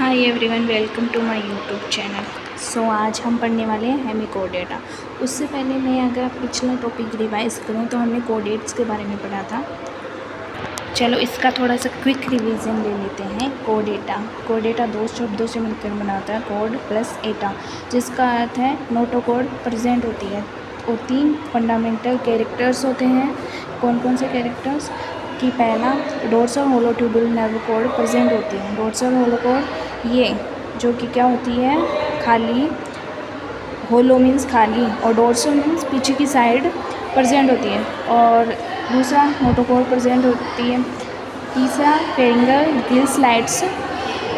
Hi everyone, welcome to my YouTube channel. So आज हम पढ़ने वाले हैं हेमिकोडेटा। उससे पहले मैं अगर पिछला टॉपिक रिवाइज करूं तो हमने कोडेट्स के बारे में पढ़ा था। चलो इसका थोड़ा सा क्विक रिवीजन ले लेते हैं। कोडेटा दो शब्दों से मिलकर बना होता है, कोड प्लस एटा, जिसका अर्थ है नोटोकोड प्रेजेंट होती है। और 3 फंडामेंटल कैरेक्टर्स होते हैं। कौन कौन से कैरेक्टर्स कि पहला डोर्सल होलोट्यूबुल नर्व कोड प्रेजेंट होती है। डोर्सल होलो कोड ये जो कि क्या होती है, खाली, होलो मीन्स खाली और डोर्सल मीन्स पीछे की साइड प्रेजेंट होती है। और दूसरा नोटोकोड प्रेजेंट होती है। तीसरा फेरिंगल गिल स्लाइड्स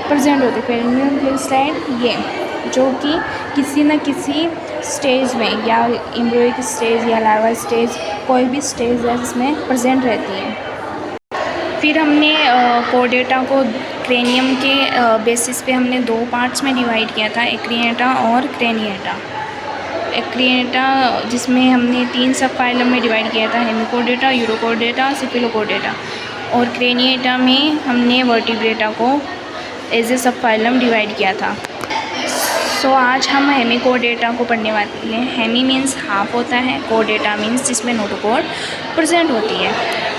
प्रेजेंट होती है। फेरिंगल गिल स्लाइड ये जो कि किसी न किसी स्टेज में या एम्ब्रियोइक स्टेज या लार्वा स्टेज, कोई भी स्टेज है जिसमें प्रेजेंट रहती है। फिर हमने कोडेटा को क्रेनियम के बेसिस पे हमने 2 पार्ट्स में डिवाइड किया था, एक्रिएटा और क्रेनिएटा। एक्रिएटा जिसमें हमने 3 सब फाइलम में डिवाइड किया था, हेमिकोडेटा, यूरोकोडेटा, सिफिलोकोडेटा। और क्रेनिएटा में हमने वर्टिब्रेटा को एज ए सब फाइलम डिवाइड किया था। सो आज हम हेमिकोडेटा को पढ़ने वाले हैं। हेमी मीन्स हाफ होता है, कोडेटा मीन्स जिसमें नोटोकोड प्रेजेंट होती है।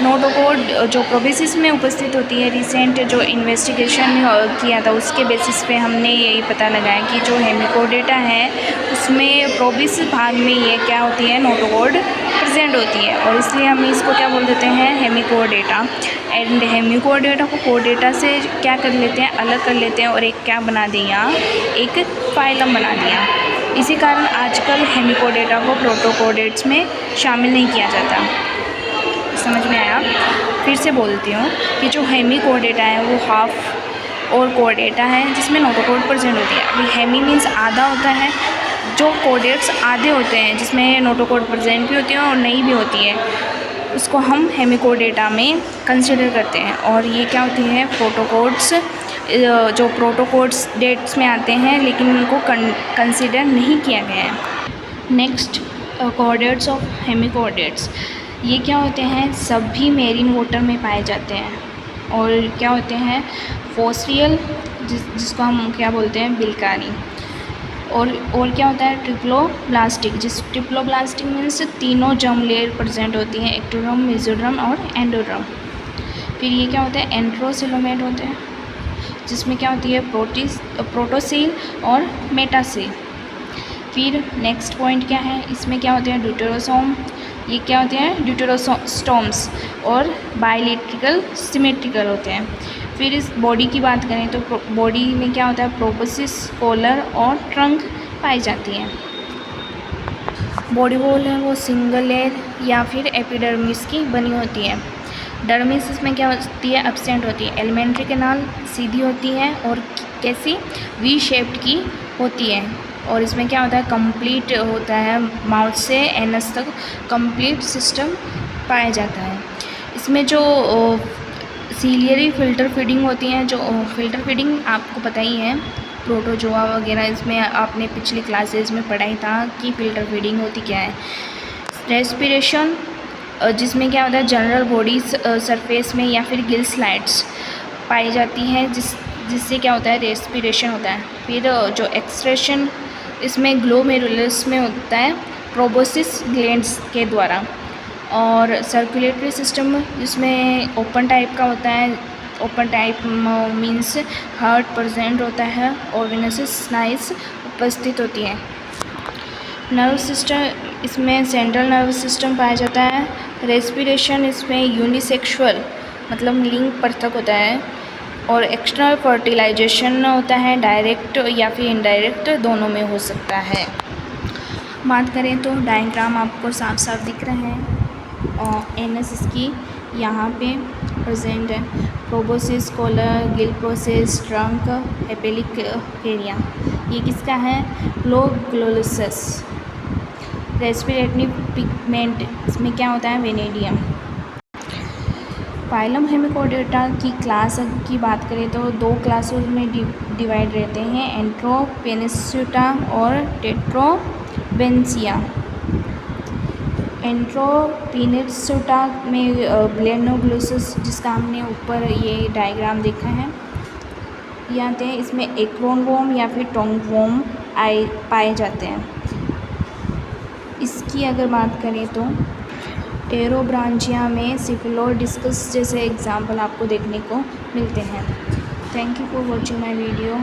नोटोकोड जो प्रोबेसिस में उपस्थित होती है, रिसेंट जो इन्वेस्टिगेशन किया था उसके बेसिस पे हमने यही पता लगाया कि जो हेमिकोडेटा है उसमें प्रोबेसिस भाग में ये क्या होती है, नोटोकोड प्रेजेंट होती है। और इसलिए हम इसको क्या बोल देते हैं, हेमिकोडेटा। एंड हेमिकोडेटा को कोडेटा से क्या कर लेते हैं, अलग कर लेते हैं और एक क्या बना दिया, एक फाइलम बना दिया। इसी कारण आजकल हेमिकोडेटा को प्रोटोकोडेट्स में शामिल नहीं किया जाता। समझ में आया? फिर से बोलती हूँ कि जो हेमिकोडेटा है वो हाफ और कोडेटा है जिसमें नोटोकोड प्रेजेंट होती है। अभी हेमी मीन्स आधा होता है, जो कोडेट्स आधे होते हैं जिसमें नोटोकोड प्रेजेंट भी होती है और नहीं भी होती है, उसको हम हेमिकोडेटा में कंसिडर करते हैं। और ये क्या होती है, प्रोटोकोड्स, जो प्रोटोकोड्स डेट्स में आते हैं लेकिन उनको कंसिडर नहीं किया गया है। नेक्स्ट कोडेट्स ऑफ हेमिकोडेट्स, ये क्या होते हैं, सभी मेरीन वाटर में पाए जाते हैं। और क्या होते हैं, फोसियल, जिसको हम क्या बोलते हैं, बिलकारी। और क्या होता है, ट्रिप्लोब्लास्टिक, ट्रिप्लोब्लास्टिक मीन्स तीनों जर्म लेयर प्रेजेंट होती हैं, एक्टोड्रम, मेसोड्रम और एंडोड्रम। फिर ये क्या होता है, एंट्रोसिलोमेट होते हैं जिसमें क्या होती है, प्रोटोसील और मेटासील। फिर नेक्स्ट पॉइंट क्या है, इसमें क्या होते हैं, ड्यूटेरोसोम, ये क्या होते हैं, ड्यूटेरोस्टोम्स, और बायलेट्रिकल सिमेट्रिकल होते हैं। फिर इस बॉडी की बात करें तो बॉडी में क्या होता है, प्रोबोसिस, कॉलर और ट्रंक पाई जाती है। बॉडी वॉल है वो सिंगल लेयर या फिर एपिडर्मिस की बनी होती है। डर्मिस इसमें क्या होती है, एब्सेंट होती है। एलिमेंट्री कैनाल सीधी होती है और कैसी, वी शेप्ड की होती है। और इसमें क्या होता है, कंप्लीट होता है, माउथ से एनस तक कंप्लीट सिस्टम पाया जाता है। इसमें जो सीलियरी फिल्टर फीडिंग होती हैं, जो फिल्टर फीडिंग आपको पता ही है, प्रोटोजोआ वगैरह, इसमें आपने पिछली क्लासेस में पढ़ा ही था कि फिल्टर फीडिंग होती क्या है। रेस्पिरेशन, जिसमें क्या होता है, जनरल बॉडी सरफेस में या फिर गिल स्लाइड्स पाई जाती हैं, जिससे क्या होता है, रेस्पिरेशन होता है। फिर जो एक्सक्रेशन, इसमें ग्लोमेरुलस में होता है, प्रोबोसिस ग्लैंड्स के द्वारा। और सर्कुलेटरी सिस्टम जिसमें ओपन टाइप का होता है, open type means heart present होता है और वेनस नाइस उपस्थित होती है। नर्व सिस्टम, इसमें सेंट्रल नर्व सिस्टम पाया जाता है। रेस्पिरेशन, इसमें यूनिसेक्सुअल मतलब लिंग पृथक होता है। और एक्सटर्नल फर्टिलाइजेशन होता है, डायरेक्ट या फिर इनडायरेक्ट, दोनों में हो सकता है। बात करें तो डायग्राम आपको साफ साफ दिख रहा है और एनस इसकी यहाँ पे प्रेजेंट है। Proboscis, collar, gill process, trunk, एपेलिक एरिया, ये किसका है, ग्लोगुलस। रेस्पिरेटरी पिगमेंट, इसमें क्या होता है, वेनेडियम। फाइलम हेमिकोडेटा की क्लास की बात करें तो 2 क्लासों में डिवाइड रहते हैं, एंट्रोपेनिस्यूटा और टेट्रोबेंसिया। एंट्रोपेनिस्यूटा में ब्लेनोग्लोसस, जिसका हमने ऊपर ये डायग्राम देखा है, ये आते हैं, इसमें एक्रोनवोम या फिर टोंगवोम पाए जाते हैं। इसकी अगर बात करें तो टेरोब्रांचिया में सिफिलोडिस्कस जैसे एग्जाम्पल आपको देखने को मिलते हैं। Thank you for watching my video.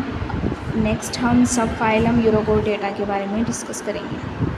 Next हम सब फाइलम यूरोकोर्डेटा के बारे में डिस्कस करेंगे।